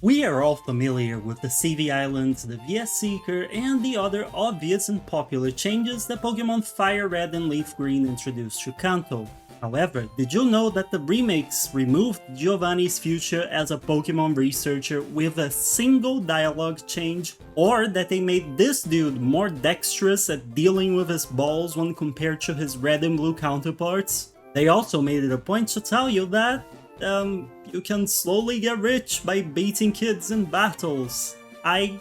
We are all familiar with the CV Islands, the VS Seeker, and the other obvious and popular changes that Pokémon Fire Red and Leaf Green introduced to Kanto. However, did you know that the remakes removed Giovanni's future as a Pokémon researcher with a single dialogue change? Or that they made this dude more dexterous at dealing with his balls when compared to his red and blue counterparts? They also made it a point to tell you that you can slowly get rich by beating kids in battles. I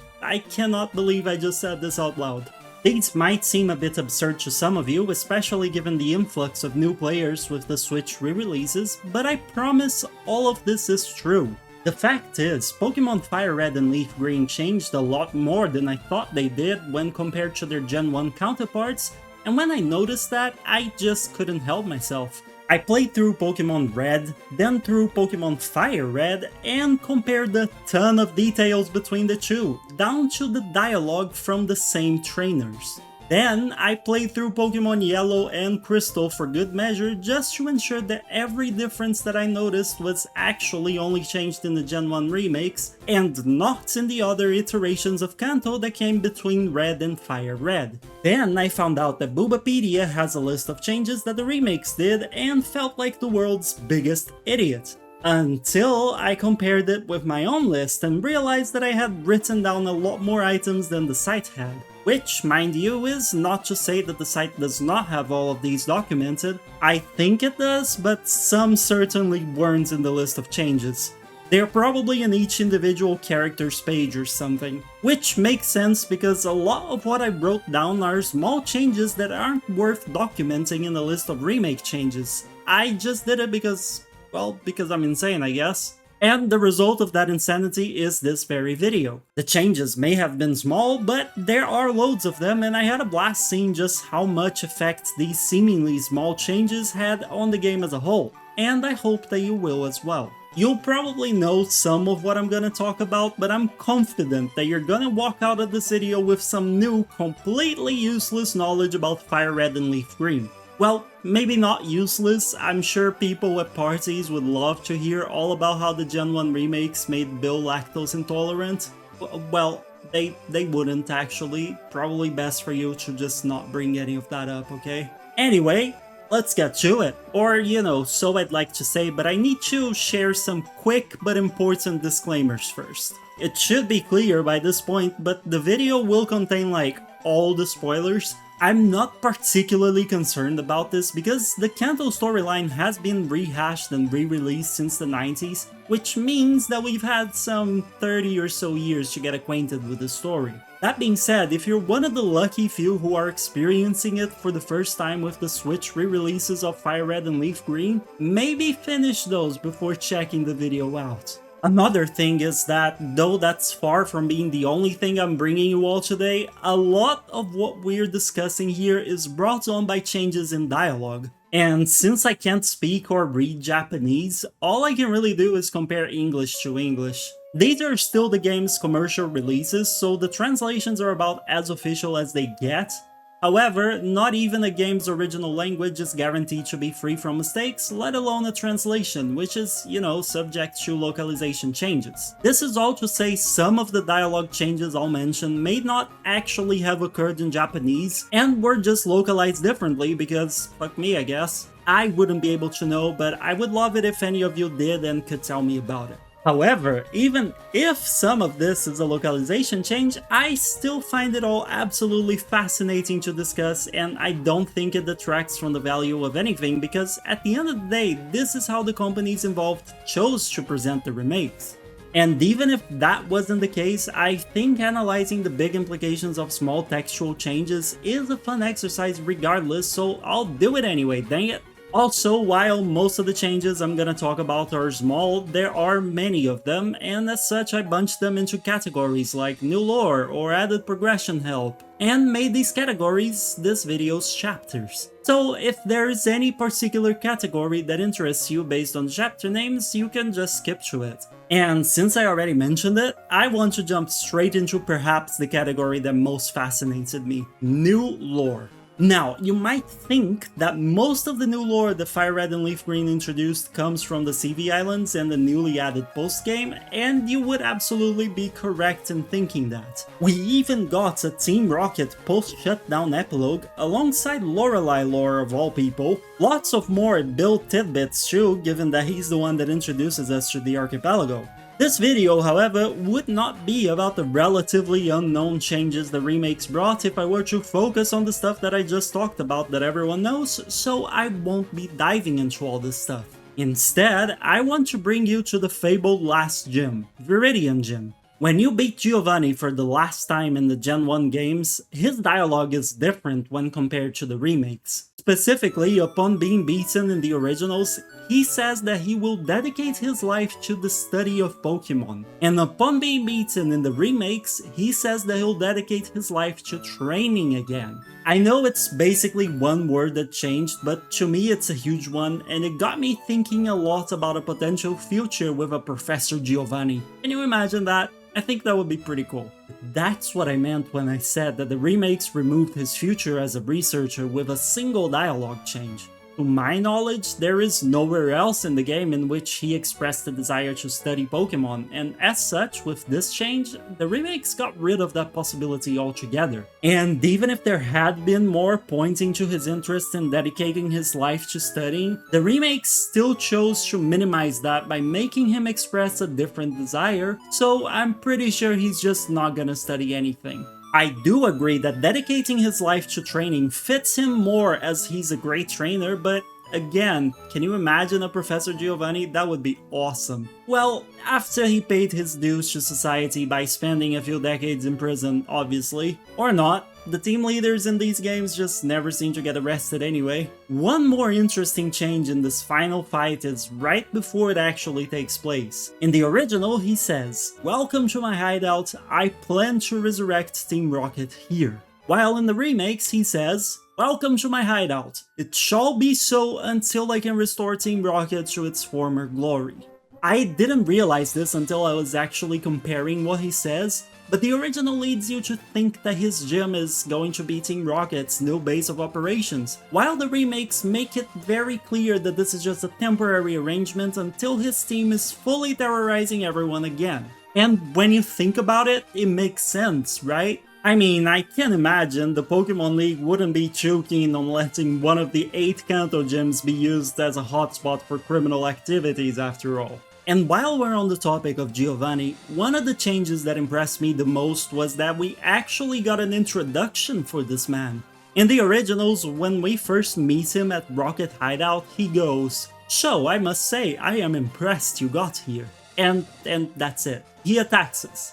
cannot believe I just said this out loud. These might seem a bit absurd to some of you, especially given the influx of new players with the Switch re-releases, but I promise all of this is true. The fact is, Pokémon Fire Red and Leaf Green changed a lot more than I thought they did when compared to their Gen 1 counterparts, and when I noticed that, I just couldn't help myself. I played through Pokémon Red, then through Pokémon Fire Red, and compared a ton of details between the two, down to the dialogue from the same trainers. Then I played through Pokémon Yellow and Crystal for good measure, just to ensure that every difference that I noticed was actually only changed in the Gen 1 remakes, and not in the other iterations of Kanto that came between Red and Fire Red. Then I found out that Bulbapedia has a list of changes that the remakes did, and felt like the world's biggest idiot. Until I compared it with my own list and realized that I had written down a lot more items than the site had. Which, mind you, is not to say that the site does not have all of these documented. I think it does, but some certainly weren't in the list of changes. They're probably in each individual character's page or something. Which makes sense because a lot of what I wrote down are small changes that aren't worth documenting in the list of remake changes. I just did it because I'm insane, I guess. And the result of that insanity is this very video. The changes may have been small, but there are loads of them, and I had a blast seeing just how much effect these seemingly small changes had on the game as a whole, and I hope that you will as well. You'll probably know some of what I'm gonna talk about, but I'm confident that you're gonna walk out of this video with some new, completely useless knowledge about Fire Red and Leaf Green. Well, maybe not useless. I'm sure people at parties would love to hear all about how the Gen 1 remakes made Bill lactose intolerant. Well, they wouldn't actually. Probably best for you to just not bring any of that up, okay? Anyway, let's get to it. Or, so I'd like to say, but I need to share some quick but important disclaimers first. It should be clear by this point, but the video will contain like all the spoilers. I'm not particularly concerned about this because the Kanto storyline has been rehashed and re-released since the 90s, which means that we've had some 30 or so years to get acquainted with the story. That being said, if you're one of the lucky few who are experiencing it for the first time with the Switch re-releases of Fire Red and Leaf Green, maybe finish those before checking the video out. Another thing is that, though that's far from being the only thing I'm bringing you all today, a lot of what we're discussing here is brought on by changes in dialogue. And since I can't speak or read Japanese, all I can really do is compare English to English. These are still the game's commercial releases, so the translations are about as official as they get. However, not even a game's original language is guaranteed to be free from mistakes, let alone a translation, which is, subject to localization changes. This is all to say some of the dialogue changes I'll mention may not actually have occurred in Japanese, and were just localized differently because, fuck me I guess. I wouldn't be able to know, but I would love it if any of you did and could tell me about it. However, even if some of this is a localization change, I still find it all absolutely fascinating to discuss, and I don't think it detracts from the value of anything because at the end of the day, this is how the companies involved chose to present the remakes. And even if that wasn't the case, I think analyzing the big implications of small textual changes is a fun exercise regardless, so I'll do it anyway, dang it. Also, while most of the changes I'm gonna talk about are small, there are many of them, and as such I bunched them into categories like new lore or added progression help, and made these categories this video's chapters. So if there's any particular category that interests you based on chapter names, you can just skip to it. And since I already mentioned it, I want to jump straight into perhaps the category that most fascinated me: new lore. Now, you might think that most of the new lore that Fire Red and Leaf Green introduced comes from the CV Islands and the newly added post-game, and you would absolutely be correct in thinking that. We even got a Team Rocket post-shutdown epilogue alongside Lorelei lore of all people, lots of more Bill tidbits too, given that he's the one that introduces us to the archipelago. This video, however, would not be about the relatively unknown changes the remakes brought if I were to focus on the stuff that I just talked about that everyone knows, so I won't be diving into all this stuff. Instead, I want to bring you to the fabled last gym, Viridian Gym. When you beat Giovanni for the last time in the Gen 1 games, his dialogue is different when compared to the remakes. Specifically, upon being beaten in the originals, he says that he will dedicate his life to the study of Pokémon. And upon being beaten in the remakes, he says that he'll dedicate his life to training again. I know it's basically one word that changed, but to me it's a huge one, and it got me thinking a lot about a potential future with a Professor Giovanni. Can you imagine that? I think that would be pretty cool. That's what I meant when I said that the remakes removed his future as a researcher with a single dialogue change. To my knowledge, there is nowhere else in the game in which he expressed the desire to study Pokémon, and as such, with this change, the remakes got rid of that possibility altogether. And even if there had been more pointing to his interest in dedicating his life to studying, the remakes still chose to minimize that by making him express a different desire, so I'm pretty sure he's just not gonna study anything. I do agree that dedicating his life to training fits him more as he's a great trainer, but again, can you imagine a Professor Giovanni? That would be awesome. Well, after he paid his dues to society by spending a few decades in prison, obviously. Or not. The team leaders in these games just never seem to get arrested anyway. One more interesting change in this final fight is right before it actually takes place. In the original, he says, "Welcome to my hideout, I plan to resurrect Team Rocket here." While in the remakes, he says, "Welcome to my hideout. It shall be so until I can restore Team Rocket to its former glory." I didn't realize this until I was actually comparing what he says, but the original leads you to think that his gym is going to be Team Rocket's new base of operations, while the remakes make it very clear that this is just a temporary arrangement until his team is fully terrorizing everyone again. And when you think about it, it makes sense, right? I mean, I can imagine the Pokemon League wouldn't be too keen on letting one of the 8 Kanto gyms be used as a hotspot for criminal activities after all. And while we're on the topic of Giovanni, one of the changes that impressed me the most was that we actually got an introduction for this man. In the originals, when we first meet him at Rocket Hideout, he goes, "So, I must say, I am impressed you got here." And that's it. He attacks us.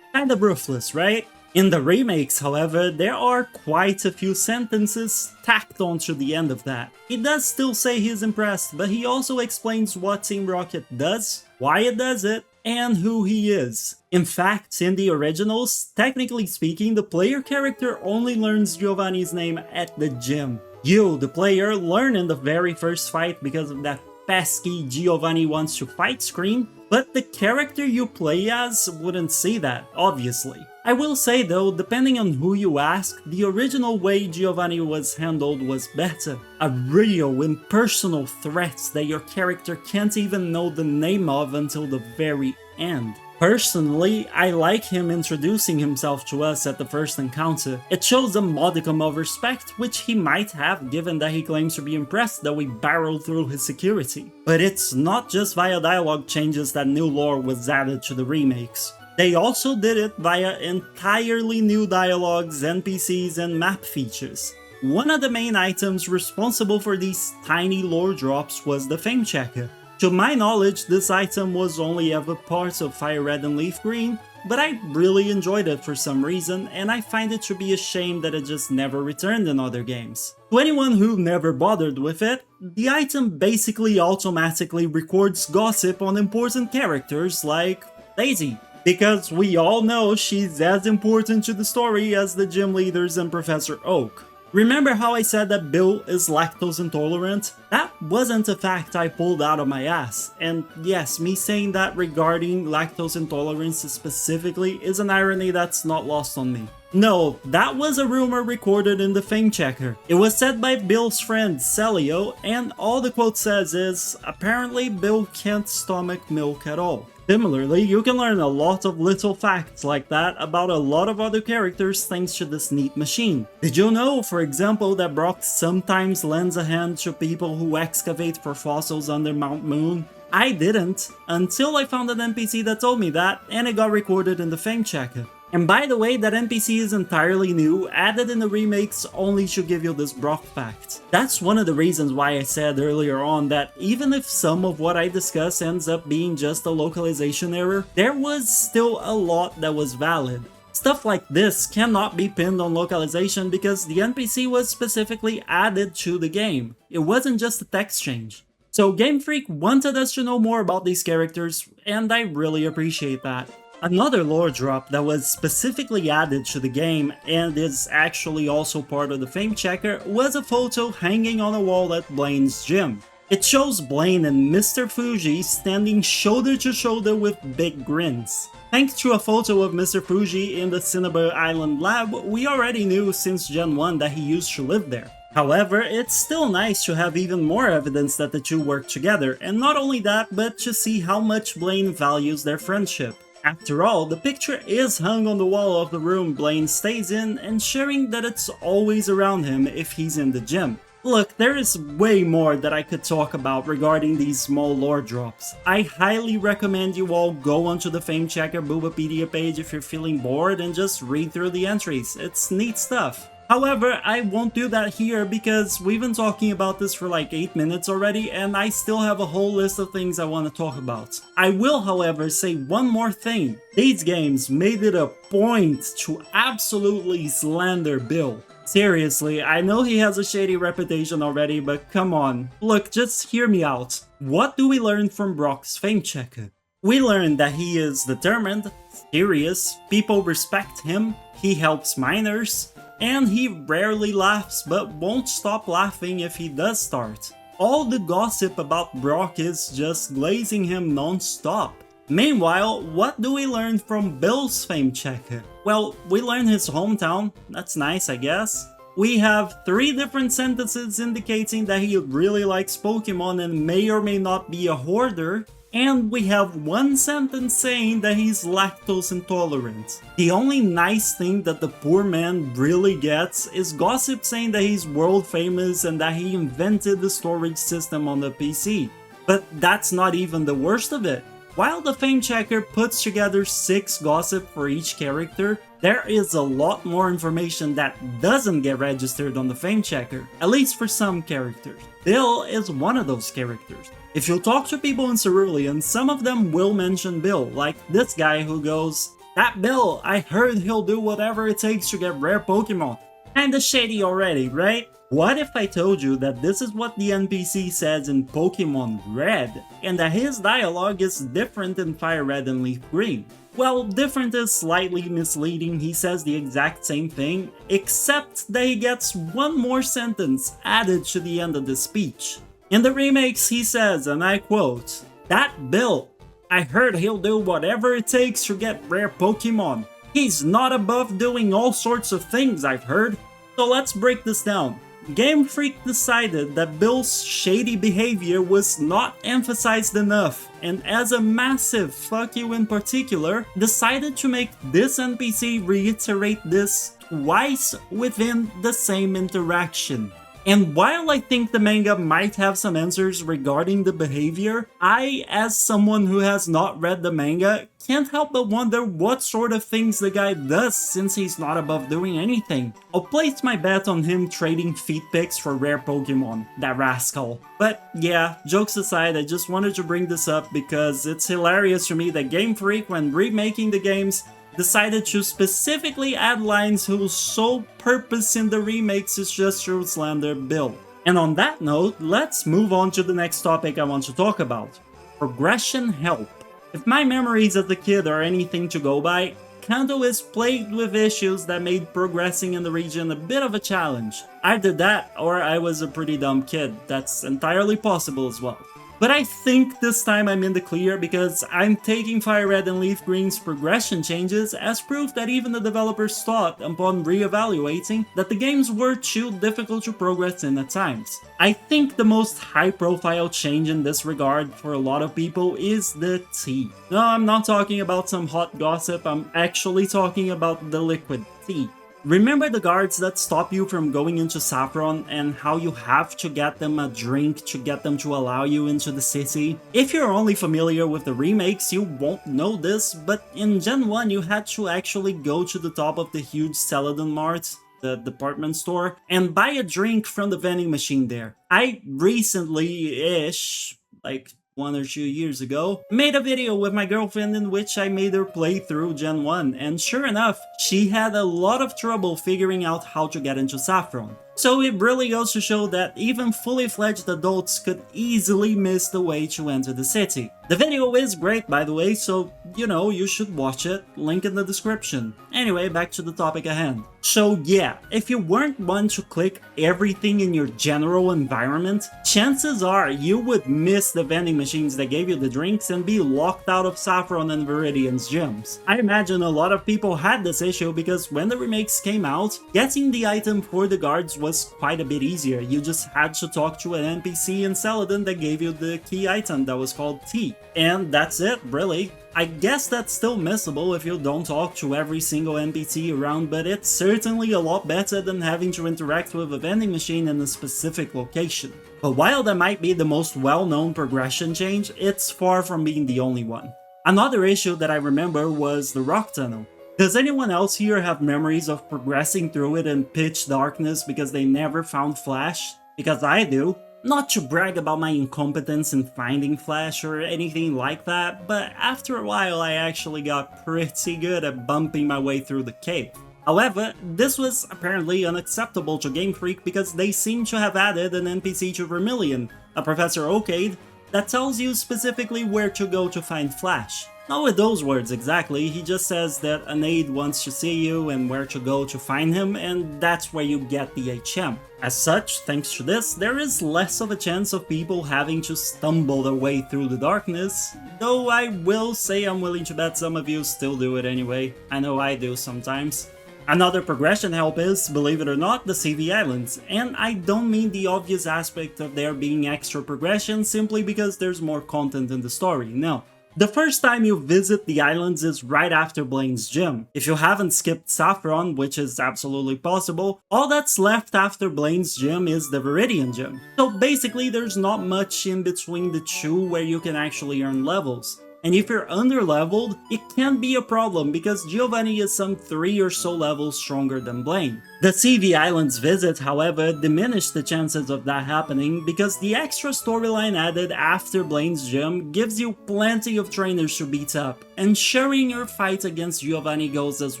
Kinda ruthless, right? In the remakes, however, there are quite a few sentences tacked onto the end of that. He does still say he's impressed, but he also explains what Team Rocket does, why it does it, and who he is. In fact, in the originals, technically speaking, the player character only learns Giovanni's name at the gym. You, the player, learn in the very first fight because of that pesky Giovanni wants to fight screen, but the character you play as wouldn't see that, obviously. I will say though, depending on who you ask, the original way Giovanni was handled was better. A real, impersonal threat that your character can't even know the name of until the very end. Personally, I like him introducing himself to us at the first encounter. It shows a modicum of respect, which he might have given that he claims to be impressed that we barreled through his security. But it's not just via dialogue changes that new lore was added to the remakes. They also did it via entirely new dialogues, NPCs, and map features. One of the main items responsible for these tiny lore drops was the Fame Checker. To my knowledge, this item was only ever part of Fire Red and Leaf Green, but I really enjoyed it for some reason, and I find it to be a shame that it just never returned in other games. To anyone who never bothered with it, the item basically automatically records gossip on important characters like Daisy, because we all know she's as important to the story as the gym leaders and Professor Oak. Remember how I said that Bill is lactose intolerant? That wasn't a fact I pulled out of my ass. And yes, me saying that regarding lactose intolerance specifically is an irony that's not lost on me. No, that was a rumor recorded in the Fame Checker. It was said by Bill's friend Celio, and all the quote says is, apparently Bill can't stomach milk at all. Similarly, you can learn a lot of little facts like that about a lot of other characters thanks to this neat machine. Did you know, for example, that Brock sometimes lends a hand to people who excavate for fossils under Mount Moon? I didn't, until I found an NPC that told me that, and it got recorded in the Fame Checker. And by the way, that NPC is entirely new, added in the remakes only to give you this Brock fact. That's one of the reasons why I said earlier on that even if some of what I discuss ends up being just a localization error, there was still a lot that was valid. Stuff like this cannot be pinned on localization because the NPC was specifically added to the game. It wasn't just a text change. So Game Freak wanted us to know more about these characters, and I really appreciate that. Another lore drop that was specifically added to the game and is actually also part of the Fame Checker was a photo hanging on a wall at Blaine's gym. It shows Blaine and Mr. Fuji standing shoulder to shoulder with big grins. Thanks to a photo of Mr. Fuji in the Cinnabar Island lab, we already knew since Gen 1 that he used to live there. However, it's still nice to have even more evidence that the two work together, and not only that, but to see how much Blaine values their friendship. After all, the picture is hung on the wall of the room Blaine stays in, ensuring that it's always around him if he's in the gym. Look, there is way more that I could talk about regarding these small lore drops. I highly recommend you all go onto the Fame Checker Boobapedia page if you're feeling bored and just read through the entries. It's neat stuff. However, I won't do that here because we've been talking about this for like 8 minutes already and I still have a whole list of things I want to talk about. I will, however, say one more thing. These games made it a point to absolutely slander Bill. Seriously, I know he has a shady reputation already, but come on. Look, just hear me out. What do we learn from Brock's Fame Checker? We learn that he is determined, serious, people respect him, he helps minors, and he rarely laughs but won't stop laughing if he does start. All the gossip about Brock is just glazing him non-stop. Meanwhile, what do we learn from Bill's Fame Checker? Well, we learn his hometown, that's nice I guess. We have 3 different sentences indicating that he really likes Pokémon and may or may not be a hoarder. And we have 1 sentence saying that he's lactose intolerant. The only nice thing that the poor man really gets is gossip saying that he's world famous and that he invented the storage system on the PC. But that's not even the worst of it. While the Fame Checker puts together 6 gossip for each character, there is a lot more information that doesn't get registered on the Fame Checker, at least for some characters. Bill is one of those characters. If you talk to people in Cerulean, some of them will mention Bill, like this guy who goes, "That Bill, I heard he'll do whatever it takes to get rare Pokemon." Kinda shady already, right? What if I told you that this is what the NPC says in Pokemon Red, and that his dialogue is different in Fire Red and Leaf Green? Well, different is slightly misleading, he says the exact same thing, except that he gets one more sentence added to the end of the speech. In the remakes, he says, and I quote, "That Bill, I heard he'll do whatever it takes to get rare Pokemon. He's not above doing all sorts of things, I've heard." So let's break this down. Game Freak decided that Bill's shady behavior was not emphasized enough, and as a massive fuck you in particular, decided to make this NPC reiterate this twice within the same interaction. And while I think the manga might have some answers regarding the behavior, I, as someone who has not read the manga, can't help but wonder what sort of things the guy does since he's not above doing anything. I'll place my bet on him trading feet pics for rare Pokemon, that rascal. But yeah, jokes aside, I just wanted to bring this up because it's hilarious to me that Game Freak, when remaking the games, decided to specifically add lines whose sole purpose in the remakes is just to slander Bill. And on that note, let's move on to the next topic I want to talk about. Progression help. If my memories as a kid are anything to go by, Kanto is plagued with issues that made progressing in the region a bit of a challenge. Either that, or I was a pretty dumb kid. That's entirely possible as well. But I think this time I'm in the clear because I'm taking Fire Red and Leaf Green's progression changes as proof that even the developers thought, upon re-evaluating, that the games were too difficult to progress in at times. I think the most high-profile change in this regard for a lot of people is the tea. No, I'm not talking about some hot gossip, I'm actually talking about the liquid tea. Remember the guards that stop you from going into Saffron and how you have to get them a drink to get them to allow you into the city? If you're only familiar with the remakes, you won't know this, but in Gen 1 you had to actually go to the top of the huge Celadon Mart, the department store, and buy a drink from the vending machine there. I recently-ish, like 1 or 2 years ago, made a video with my girlfriend in which I made her play through Gen 1, and sure enough, she had a lot of trouble figuring out how to get into Saffron. So it really goes to show that even fully fledged adults could easily miss the way to enter the city. The video is great, by the way, so you should watch it, link in the description. Anyway, back to the topic at hand. So yeah, if you weren't one to click everything in your general environment, chances are you would miss the vending machines that gave you the drinks and be locked out of Saffron and Viridian's gyms. I imagine a lot of people had this issue because when the remakes came out, getting the item for the guards was quite a bit easier. You just had to talk to an NPC in Celadon that gave you the key item that was called tea. And that's it, really. I guess that's still missable if you don't talk to every single NPC around, but it's certainly a lot better than having to interact with a vending machine in a specific location. But while that might be the most well-known progression change, it's far from being the only one. Another issue that I remember was the rock tunnel. Does anyone else here have memories of progressing through it in pitch darkness because they never found Flash? Because I do. Not to brag about my incompetence in finding Flash or anything like that, but after a while I actually got pretty good at bumping my way through the cave. However, this was apparently unacceptable to Game Freak because they seem to have added an NPC to Vermilion, a Professor Oakade, that tells you specifically where to go to find Flash. Not with those words exactly, he just says that an aide wants to see you and where to go to find him, and that's where you get the HM. As such, thanks to this, there is less of a chance of people having to stumble their way through the darkness, though I will say I'm willing to bet some of you still do it anyway. I know I do sometimes. Another progression help is, believe it or not, the CV Islands, and I don't mean the obvious aspect of there being extra progression simply because there's more content in the story, no. The first time you visit the islands is right after Blaine's gym. If you haven't skipped Saffron, which is absolutely possible, all that's left after Blaine's gym is the Viridian gym. So basically there's not much in between the two where you can actually earn levels. And if you're under-leveled, it can be a problem because Giovanni is some 3 or so levels stronger than Blaine. The CV Islands visit, however, diminished the chances of that happening because the extra storyline added after Blaine's gym gives you plenty of trainers to beat up, ensuring your fight against Giovanni goes as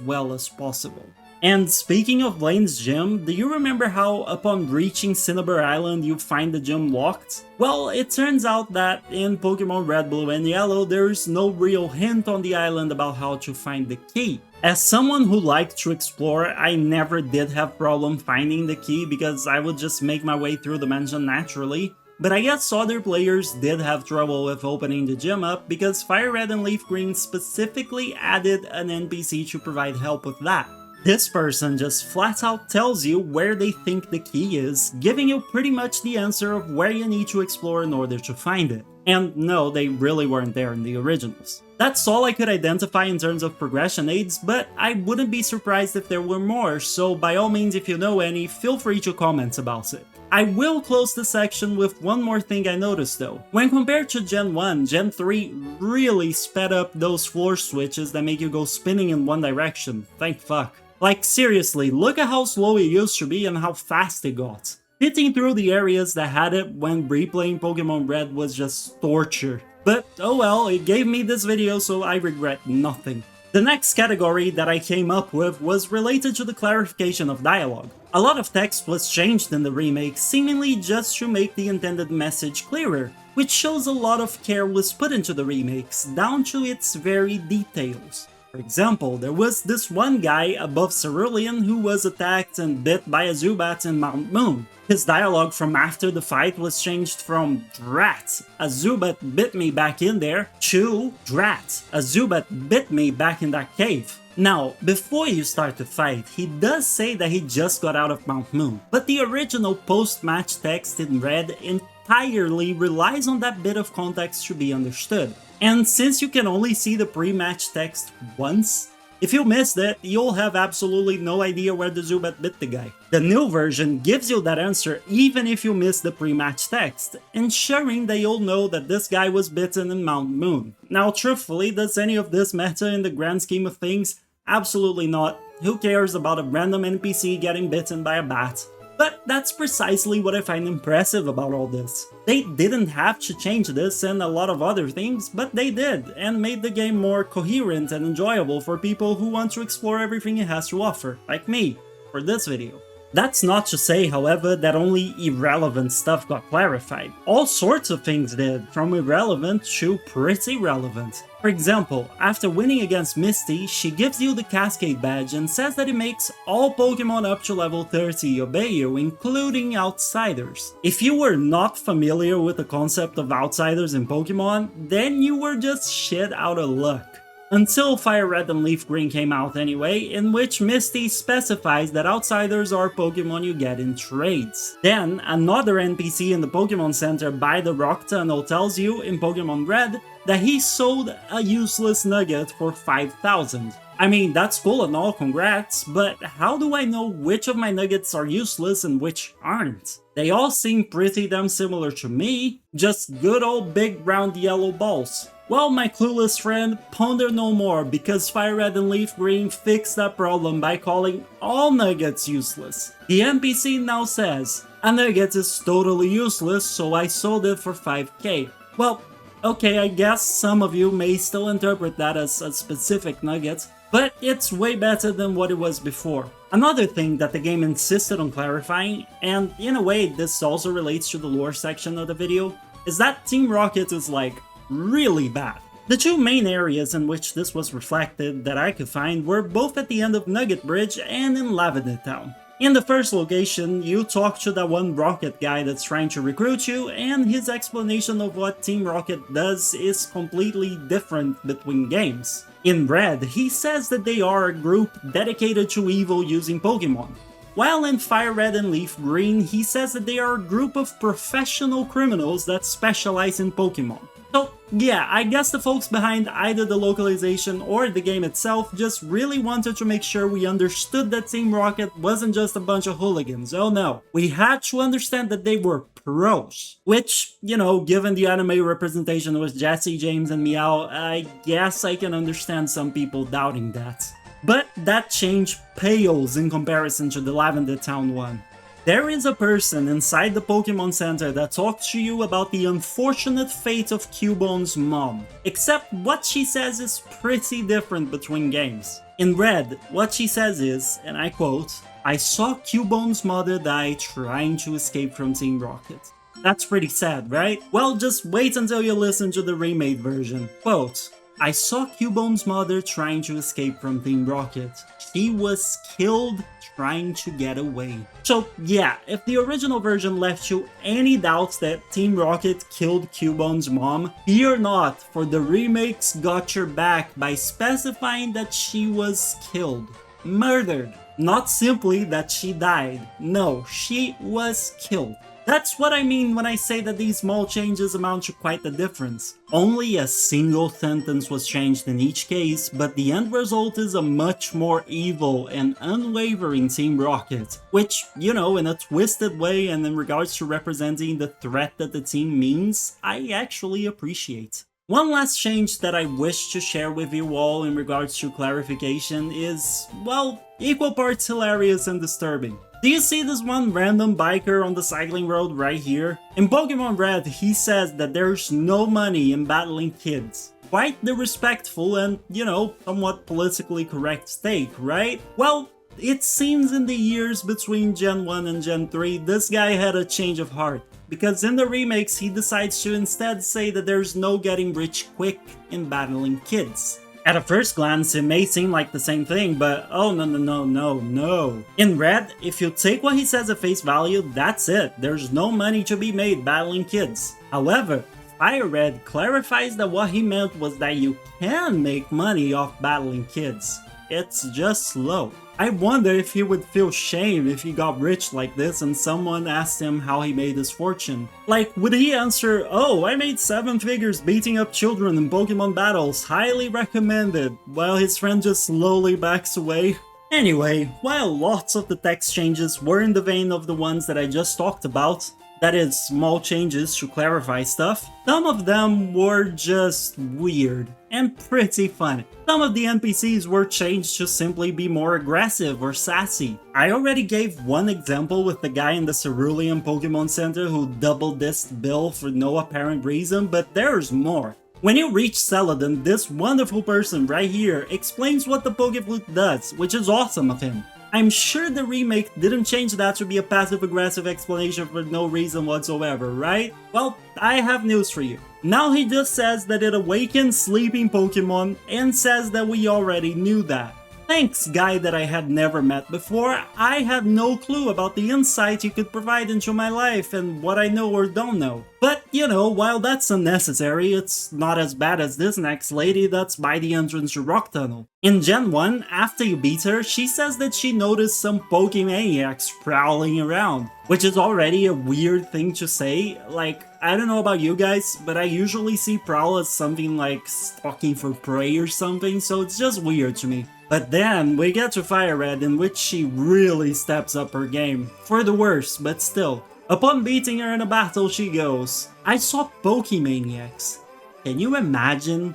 well as possible. And speaking of Blaine's gym, do you remember how upon reaching Cinnabar Island you find the gym locked? Well, it turns out that in Pokémon Red, Blue and Yellow there's no real hint on the island about how to find the key. As someone who liked to explore, I never did have problem finding the key because I would just make my way through the mansion naturally. But I guess other players did have trouble with opening the gym up because Fire Red and Leaf Green specifically added an NPC to provide help with that. This person just flat out tells you where they think the key is, giving you pretty much the answer of where you need to explore in order to find it. And no, they really weren't there in the originals. That's all I could identify in terms of progression aids, but I wouldn't be surprised if there were more, so by all means if you know any, feel free to comment about it. I will close the section with one more thing I noticed though. When compared to Gen 1, Gen 3 really sped up those floor switches that make you go spinning in one direction, thank fuck. Like seriously, look at how slow it used to be and how fast it got. Hitting through the areas that had it when replaying Pokémon Red was just torture. But oh well, it gave me this video so I regret nothing. The next category that I came up with was related to the clarification of dialogue. A lot of text was changed in the remake, seemingly just to make the intended message clearer, which shows a lot of care was put into the remakes, down to its very details. For example, there was this one guy above Cerulean who was attacked and bit by a Zubat in Mount Moon. His dialogue from after the fight was changed from "Drat, a Zubat bit me back in there" to "Drat, a Zubat bit me back in that cave." Now, before you start the fight, he does say that he just got out of Mount Moon, but the original post-match text in Red entirely relies on that bit of context to be understood. And since you can only see the pre-match text once, if you missed it, you'll have absolutely no idea where the Zubat bit the guy. The new version gives you that answer even if you missed the pre-match text, ensuring that you'll know that this guy was bitten in Mount Moon. Now truthfully, does any of this matter in the grand scheme of things? Absolutely not. Who cares about a random NPC getting bitten by a bat? But that's precisely what I find impressive about all this. They didn't have to change this and a lot of other things, but they did, and made the game more coherent and enjoyable for people who want to explore everything it has to offer, like me, for this video. That's not to say, however, that only irrelevant stuff got clarified. All sorts of things did, from irrelevant to pretty relevant. For example, after winning against Misty, she gives you the Cascade badge and says that it makes all Pokémon up to level 30 obey you, including outsiders. If you were not familiar with the concept of outsiders in Pokémon, then you were just shit out of luck. Until Fire Red and Leaf Green came out anyway, in which Misty specifies that outsiders are Pokémon you get in trades. Then, another NPC in the Pokémon Center by the Rock Tunnel tells you, in Pokémon Red, that he sold a useless nugget for 5,000. I mean, that's cool and all, congrats, but how do I know which of my nuggets are useless and which aren't? They all seem pretty damn similar to me, just good old big round yellow balls. Well, my clueless friend, ponder no more, because Fire Red and Leaf Green fixed that problem by calling all nuggets useless. The NPC now says, "A nugget is totally useless, so I sold it for 5k. Well, okay, I guess some of you may still interpret that as a specific nugget, but it's way better than what it was before. Another thing that the game insisted on clarifying, and in a way this also relates to the lore section of the video, is that Team Rocket is like really bad. The two main areas in which this was reflected that I could find were both at the end of Nugget Bridge and in Lavender Town. In the first location, you talk to that one Rocket guy that's trying to recruit you, and his explanation of what Team Rocket does is completely different between games. In Red, he says that they are a group dedicated to evil using Pokémon, while in Fire Red and Leaf Green, he says that they are a group of professional criminals that specialize in Pokémon. So yeah, I guess the folks behind either the localization or the game itself just really wanted to make sure we understood that Team Rocket wasn't just a bunch of hooligans. Oh no, we had to understand that they were pros. Which, you know, given the anime representation with Jesse, James, and Meow, I guess I can understand some people doubting that. But that change pales in comparison to the Lavender Town one. There is a person inside the Pokémon Center that talks to you about the unfortunate fate of Cubone's mom. Except what she says is pretty different between games. In Red, what she says is, and I quote, "I saw Cubone's mother die trying to escape from Team Rocket." That's pretty sad, right? Well, just wait until you listen to the remade version. Quote, "I saw Cubone's mother trying to escape from Team Rocket. She was killed trying to get away." So yeah, if the original version left you any doubts that Team Rocket killed Cubone's mom, fear not, for the remakes got your back by specifying that she was killed. Murdered. Not simply that she died. No, she was killed. That's what I mean when I say that these small changes amount to quite the difference. Only a single sentence was changed in each case, but the end result is a much more evil and unwavering Team Rocket, which, you know, in a twisted way and in regards to representing the threat that the team means, I actually appreciate. One last change that I wish to share with you all in regards to clarification is, well, equal parts hilarious and disturbing. Do you see this one random biker on the cycling road right here? In Pokémon Red, he says that there's no money in battling kids. Quite the respectful and, you know, somewhat politically correct take, right? Well, it seems in the years between Gen 1 and Gen 3, this guy had a change of heart. Because in the remakes, he decides to instead say that there's no getting rich quick in battling kids. At a first glance, it may seem like the same thing, but oh no. In Red, if you take what he says at face value, that's it. There's no money to be made battling kids. However, Fire Red clarifies that what he meant was that you can make money off battling kids. It's just slow. I wonder if he would feel shame if he got rich like this and someone asked him how he made his fortune. Like, would he answer, "Oh, I made 7 figures beating up children in Pokemon battles, highly recommended," while his friend just slowly backs away? Anyway, while lots of the text changes were in the vein of the ones that I just talked about, that is, small changes to clarify stuff, some of them were just weird and pretty funny. Some of the NPCs were changed to simply be more aggressive or sassy. I already gave one example with the guy in the Cerulean Pokemon Center who doubled this bill for no apparent reason, but there's more. When you reach Celadon, this wonderful person right here explains what the Pokeflute does, which is awesome of him. I'm sure the remake didn't change that to be a passive-aggressive explanation for no reason whatsoever, right? Well, I have news for you. Now he just says that it awakens sleeping Pokemon and says that we already knew that. Thanks, guy that I had never met before. I had no clue about the insight you could provide into my life and what I know or don't know. But, you know, while that's unnecessary, it's not as bad as this next lady that's by the entrance to Rock Tunnel. In Gen 1, after you beat her, she says that she noticed some Pokemaniacs prowling around, which is already a weird thing to say. Like, I don't know about you guys, but I usually see prowl as something like stalking for prey or something, so it's just weird to me. But then we get to Fire Red, in which she really steps up her game. For the worse, but still. Upon beating her in a battle, she goes, "I saw Pokemaniacs." Can you imagine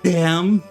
them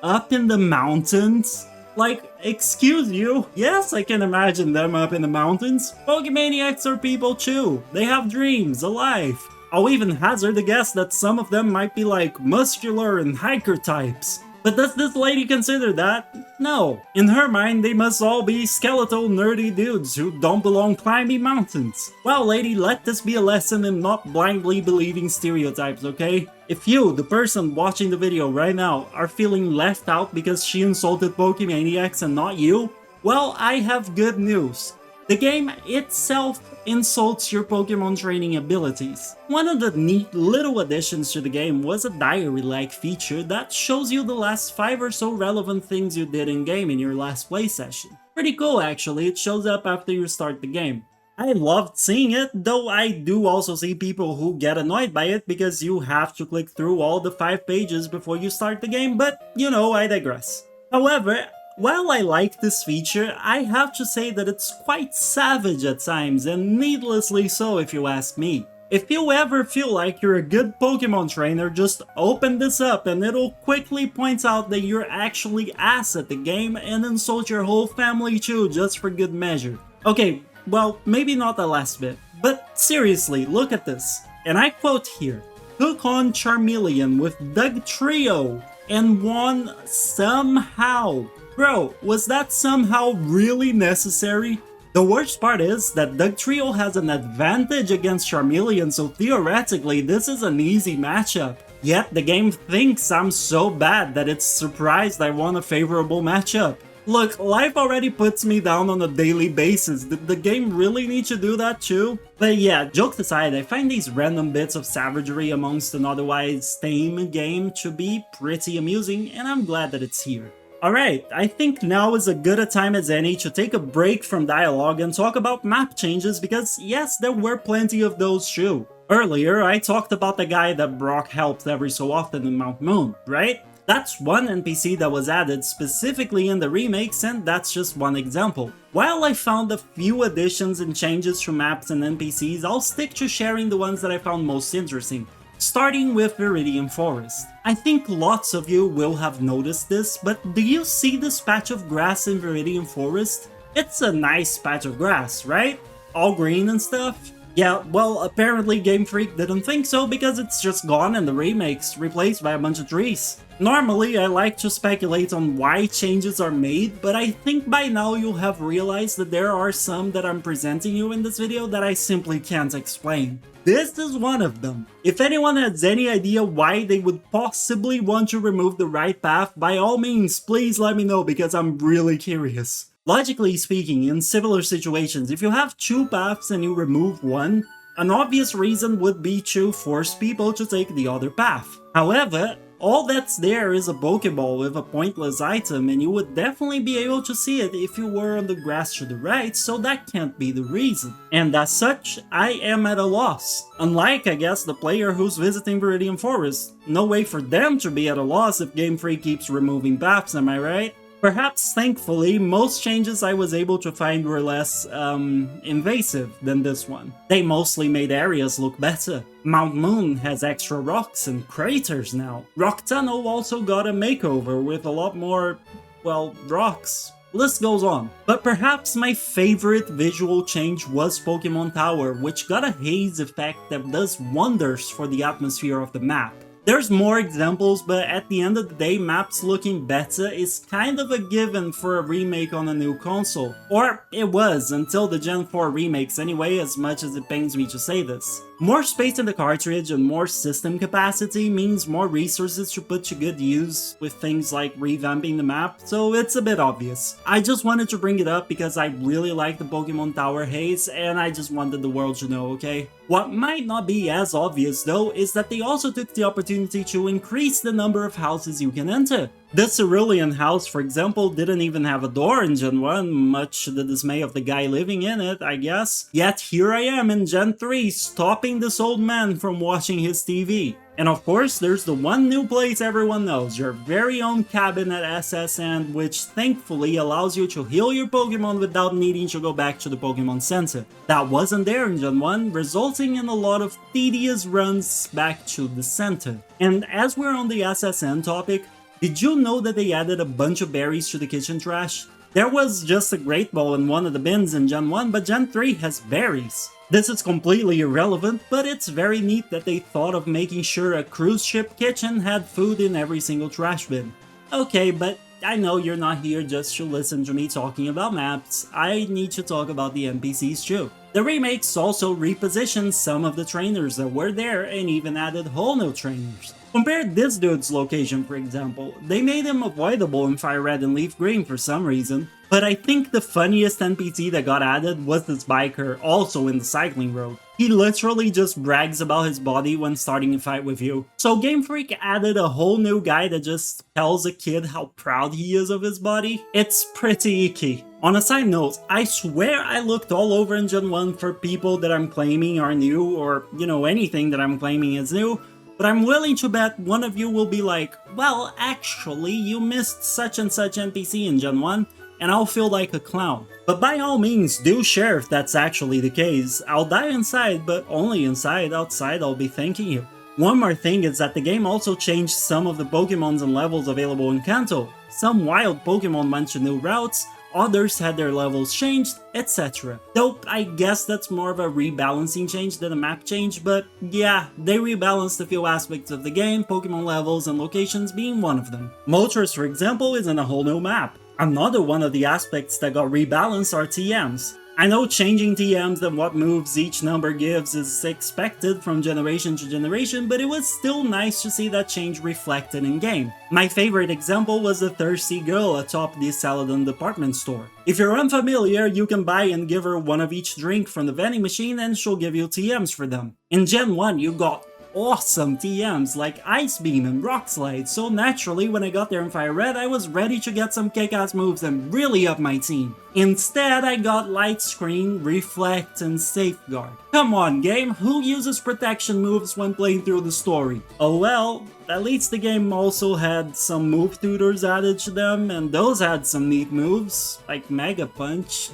up in the mountains? Like, excuse you? Yes, I can imagine them up in the mountains. Pokemaniacs are people too. They have dreams, a life. I'll even hazard a guess that some of them might be like muscular and hiker types. But does this lady consider that? No. In her mind, they must all be skeletal nerdy dudes who don't belong climbing mountains. Well, lady, let this be a lesson in not blindly believing stereotypes, okay? If you, the person watching the video right now, are feeling left out because she insulted Pokemaniacs and not you, well, I have good news. The game itself insults your Pokemon training abilities. One of the neat little additions to the game was a diary-like feature that shows you the last 5 or so relevant things you did in-game in your last play session. Pretty cool actually, it shows up after you start the game. I loved seeing it, though I do also see people who get annoyed by it because you have to click through all the 5 pages before you start the game, but you know, I digress. However, while I like this feature, I have to say that it's quite savage at times, and needlessly so if you ask me. If you ever feel like you're a good Pokemon trainer, just open this up and it'll quickly point out that you're actually ass at the game and insult your whole family too, just for good measure. Okay, well, maybe not the last bit, but seriously, look at this. And I quote here, "Took on Charmeleon with Dugtrio and won somehow." Bro, was that somehow really necessary? The worst part is that Dugtrio has an advantage against Charmeleon, so theoretically this is an easy matchup. Yet the game thinks I'm so bad that it's surprised I won a favorable matchup. Look, life already puts me down on a daily basis. Did the game really need to do that too? But yeah, jokes aside, I find these random bits of savagery amongst an otherwise tame game to be pretty amusing, and I'm glad that it's here. Alright, I think now is as good a time as any to take a break from dialogue and talk about map changes because yes, there were plenty of those too. Earlier, I talked about the guy that Brock helped every so often in Mount Moon, right? That's one NPC that was added specifically in the remakes, and that's just one example. While I found a few additions and changes to maps and NPCs, I'll stick to sharing the ones that I found most interesting. Starting with Viridian Forest. I think lots of you will have noticed this, but do you see this patch of grass in Viridian Forest? It's a nice patch of grass, right? All green and stuff? Yeah, well, apparently Game Freak didn't think so because it's just gone in the remakes, replaced by a bunch of trees. Normally, I like to speculate on why changes are made, but I think by now you'll have realized that there are some that I'm presenting you in this video that I simply can't explain. This is one of them. If anyone has any idea why they would possibly want to remove the right path, by all means, please let me know because I'm really curious. Logically speaking, in similar situations, if you have two paths and you remove one, an obvious reason would be to force people to take the other path. However, all that's there is a Pokeball with a pointless item, and you would definitely be able to see it if you were on the grass to the right, so that can't be the reason. And as such, I am at a loss. Unlike, I guess, the player who's visiting Viridian Forest. No way for them to be at a loss if Game Freak keeps removing paths, am I right? Perhaps, thankfully, most changes I was able to find were less, invasive than this one. They mostly made areas look better. Mount Moon has extra rocks and craters now. Rock Tunnel also got a makeover with a lot more, well, rocks. List goes on. But perhaps my favorite visual change was Pokémon Tower, which got a haze effect that does wonders for the atmosphere of the map. There's more examples, but at the end of the day, maps looking better is kind of a given for a remake on a new console. Or it was, until the Gen 4 remakes anyway, as much as it pains me to say this. More space in the cartridge and more system capacity means more resources to put to good use with things like revamping the map, so it's a bit obvious. I just wanted to bring it up because I really like the Pokémon Tower haze and I just wanted the world to know, okay? What might not be as obvious though is that they also took the opportunity to increase the number of houses you can enter. The Cerulean house, for example, didn't even have a door in Gen 1, much to the dismay of the guy living in it, I guess. Yet here I am in Gen 3, stopping this old man from watching his TV. And of course, there's the one new place everyone knows, your very own cabin at SS End, which thankfully allows you to heal your Pokemon without needing to go back to the Pokemon Center. That wasn't there in Gen 1, resulting in a lot of tedious runs back to the center. And as we're on the SSN topic, did you know that they added a bunch of berries to the kitchen trash? There was just a Great Ball in one of the bins in Gen 1, but Gen 3 has berries. This is completely irrelevant, but it's very neat that they thought of making sure a cruise ship kitchen had food in every single trash bin. Okay, but I know you're not here just to listen to me talking about maps, I need to talk about the NPCs too. The remakes also repositioned some of the trainers that were there and even added whole new trainers. Compare this dude's location, for example. They made him avoidable in Fire Red and Leaf Green for some reason, but I think the funniest NPC that got added was this biker, also in the cycling road. He literally just brags about his body when starting a fight with you. So Game Freak added a whole new guy that just tells a kid how proud he is of his body. It's pretty icky. On a side note, I swear I looked all over in Gen 1 for people that I'm claiming are new, or, you know, anything that I'm claiming is new. But I'm willing to bet one of you will be like, well, actually, you missed such and such NPC in Gen 1, and I'll feel like a clown. But by all means, do share if that's actually the case. I'll die inside, but only inside. Outside, I'll be thanking you. One more thing is that the game also changed some of the Pokemons and levels available in Kanto. Some wild Pokemon went to new routes, others had their levels changed, etc. Though I guess that's more of a rebalancing change than a map change, but yeah, they rebalanced a few aspects of the game, Pokemon levels and locations being one of them. Moltres, for example, is in a whole new map. Another one of the aspects that got rebalanced are TMs. I know changing TMs and what moves each number gives is expected from generation to generation, but it was still nice to see that change reflected in game. My favorite example was the thirsty girl atop the Saladin department store. If you're unfamiliar, you can buy and give her one of each drink from the vending machine and she'll give you TMs for them. In Gen 1, you got awesome TMs like Ice Beam and Rock Slide, so naturally when I got there in Fire Red, I was ready to get some kick-ass moves and really up my team. Instead, I got Light Screen, Reflect, and Safeguard. Come on game, who uses protection moves when playing through the story? Oh well, at least the game also had some move tutors added to them, and those had some neat moves, like Mega Punch.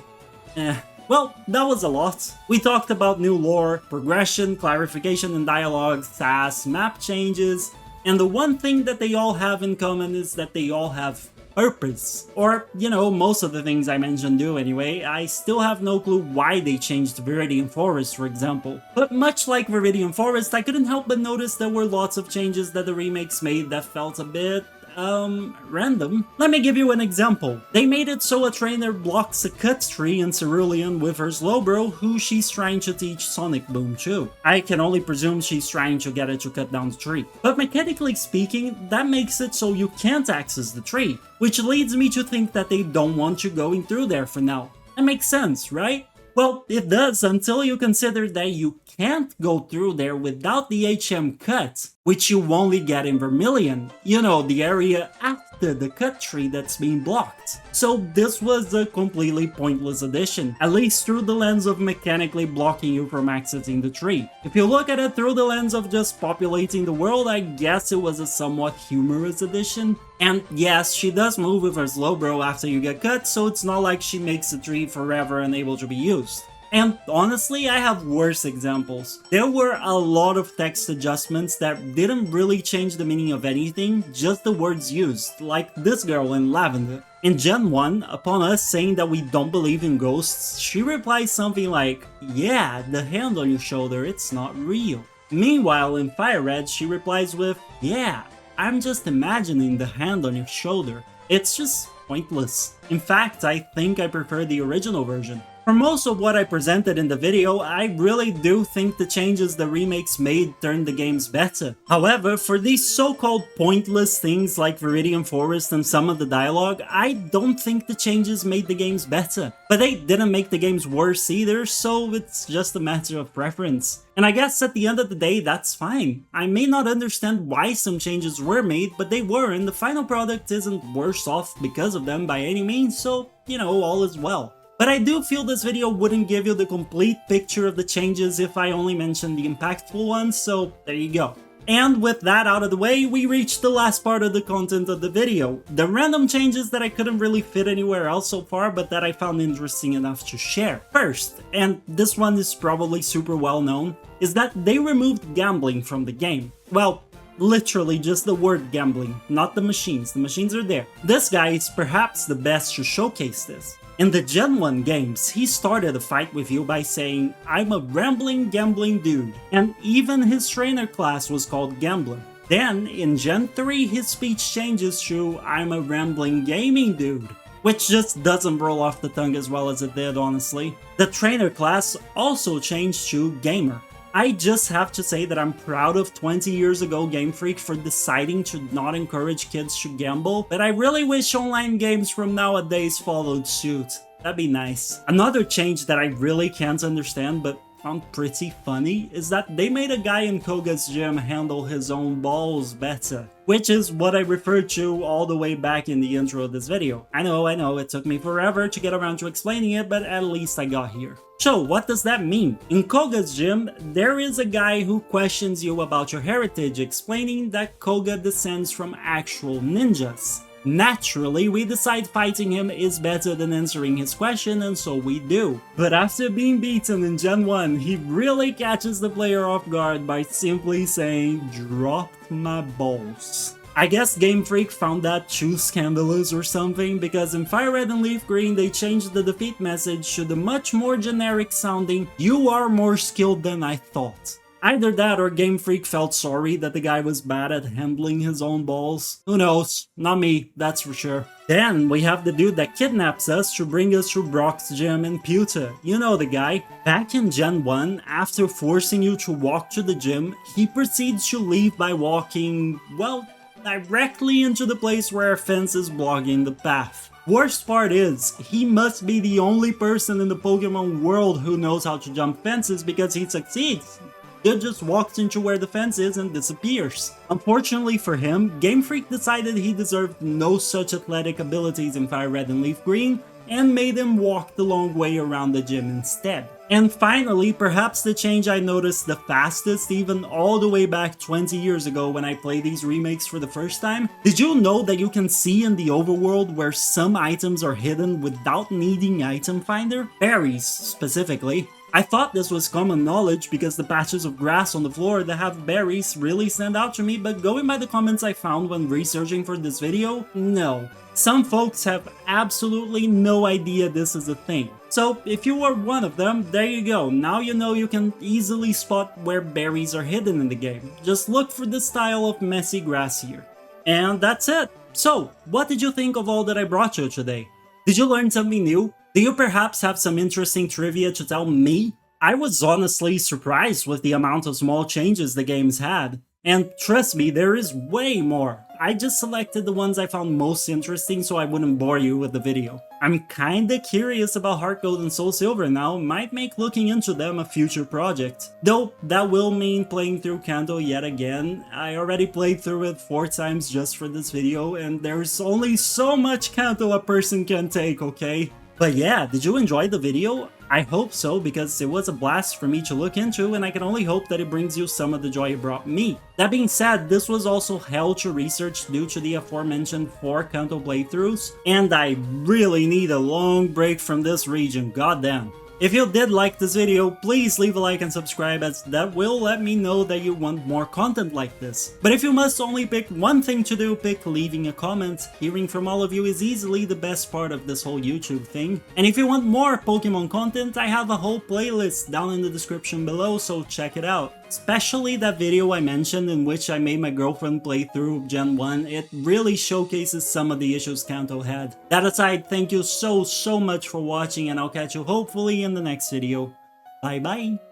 Well, that was a lot. We talked about new lore, progression, clarification and dialogue, sass, map changes, and the one thing that they all have in common is that they all have purpose. Or, most of the things I mentioned do anyway. I still have no clue why they changed Viridian Forest, for example. But much like Viridian Forest, I couldn't help but notice there were lots of changes that the remakes made that felt a bit random. Let me give you an example. They made it so a trainer blocks a cut tree in Cerulean with her Slowbro, who she's trying to teach Sonic Boom to. I can only presume she's trying to get it to cut down the tree. But mechanically speaking, that makes it so you can't access the tree, which leads me to think that they don't want you going through there for now. That makes sense, right? Well, it does until you consider that you can't go through there without the HM cut, which you only get in Vermilion, the area after the cut tree that's being blocked. So this was a completely pointless addition, at least through the lens of mechanically blocking you from accessing the tree. If you look at it through the lens of just populating the world, I guess it was a somewhat humorous addition. And yes, she does move with her Slowbro after you get cut, so it's not like she makes the tree forever unable to be used. And honestly, I have worse examples. There were a lot of text adjustments that didn't really change the meaning of anything, just the words used, like this girl in Lavender. In Gen 1, upon us saying that we don't believe in ghosts, she replies something like, "Yeah, the hand on your shoulder, it's not real." Meanwhile, in Fire Red, she replies with, "Yeah, I'm just imagining the hand on your shoulder." It's just pointless. In fact, I think I prefer the original version. For most of what I presented in the video, I really do think the changes the remakes made turned the games better. However, for these so-called pointless things like Viridian Forest and some of the dialogue, I don't think the changes made the games better. But they didn't make the games worse either, so it's just a matter of preference. And I guess at the end of the day, that's fine. I may not understand why some changes were made, but they were, and the final product isn't worse off because of them by any means, so, all is well. But I do feel this video wouldn't give you the complete picture of the changes if I only mentioned the impactful ones, so there you go. And with that out of the way, we reached the last part of the content of the video. The random changes that I couldn't really fit anywhere else so far, but that I found interesting enough to share. First, and this one is probably super well known, is that they removed gambling from the game. Well, literally just the word gambling, not the machines. The machines are there. This guy is perhaps the best to showcase this. In the Gen 1 games, he started a fight with you by saying, "I'm a rambling gambling dude," and even his trainer class was called Gambler. Then, in Gen 3, his speech changes to, "I'm a rambling gaming dude," which just doesn't roll off the tongue as well as it did, honestly. The trainer class also changed to Gamer. I just have to say that I'm proud of 20 years ago Game Freak for deciding to not encourage kids to gamble, but I really wish online games from nowadays followed suit. That'd be nice. Another change that I really can't understand, but found pretty funny, is that they made a guy in Koga's gym handle his own balls better. Which is what I referred to all the way back in the intro of this video. I know, it took me forever to get around to explaining it, but at least I got here. So, what does that mean? In Koga's gym, there is a guy who questions you about your heritage, explaining that Koga descends from actual ninjas. Naturally, we decide fighting him is better than answering his question, and so we do. But after being beaten in Gen 1, he really catches the player off guard by simply saying, "Dropped my balls." I guess Game Freak found that too scandalous or something, because in Fire Red and Leaf Green they changed the defeat message to the much more generic sounding, "You are more skilled than I thought." Either that or Game Freak felt sorry that the guy was bad at handling his own balls. Who knows? Not me, that's for sure. Then we have the dude that kidnaps us to bring us to Brock's gym in Pewter. You know the guy. Back in Gen 1, after forcing you to walk to the gym, he proceeds to leave by walking, well, directly into the place where a fence is blocking the path. Worst part is, he must be the only person in the Pokemon world who knows how to jump fences because he succeeds. He just walks into where the fence is and disappears. Unfortunately for him, Game Freak decided he deserved no such athletic abilities in Fire Red and Leaf Green, and made him walk the long way around the gym instead. And finally, perhaps the change I noticed the fastest, even all the way back 20 years ago when I played these remakes for the first time. Did you know that you can see in the overworld where some items are hidden without needing Item Finder? Berries, specifically. I thought this was common knowledge because the patches of grass on the floor that have berries really stand out to me, but going by the comments I found when researching for this video, no. Some folks have absolutely no idea this is a thing. So if you are one of them, there you go, now you know you can easily spot where berries are hidden in the game. Just look for the style of messy grass here. And that's it. So, what did you think of all that I brought you today? Did you learn something new? Do you perhaps have some interesting trivia to tell me? I was honestly surprised with the amount of small changes the game's had. And trust me, there is way more. I just selected the ones I found most interesting so I wouldn't bore you with the video. I'm kinda curious about Heart Gold and Soul Silver now, might make looking into them a future project. Though, that will mean playing through Kanto yet again. I already played through it 4 times just for this video, and there's only so much Kanto a person can take, okay? But yeah, did you enjoy the video? I hope so, because it was a blast for me to look into, and I can only hope that it brings you some of the joy it brought me. That being said, this was also hell to research due to the aforementioned 4 Kanto playthroughs, and I really need a long break from this region, goddamn. If you did like this video, please leave a like and subscribe, as that will let me know that you want more content like this. But if you must only pick one thing to do, pick leaving a comment. Hearing from all of you is easily the best part of this whole YouTube thing. And if you want more Pokemon content, I have a whole playlist down in the description below, so check it out. Especially that video I mentioned in which I made my girlfriend play through Gen 1, it really showcases some of the issues Kanto had. That aside, thank you so much for watching, and I'll catch you hopefully in the next video. Bye bye!